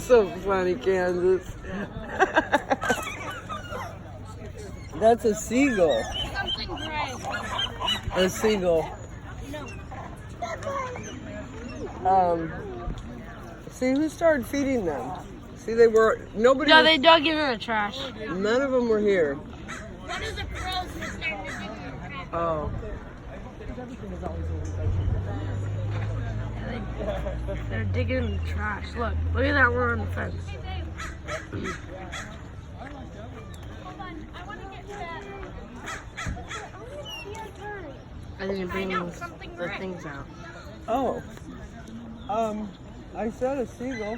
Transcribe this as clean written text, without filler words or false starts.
so funny, Kansas. That's a seagull. Something gray. A seagull. No. See, who started feeding them? See, nobody. No, they dug in the trash. None of them were here. One of the crows was starting to dig in the trash. Oh. They're digging in the trash. Look at that one on the fence. I didn't bring the things out. Oh. I said a seagull.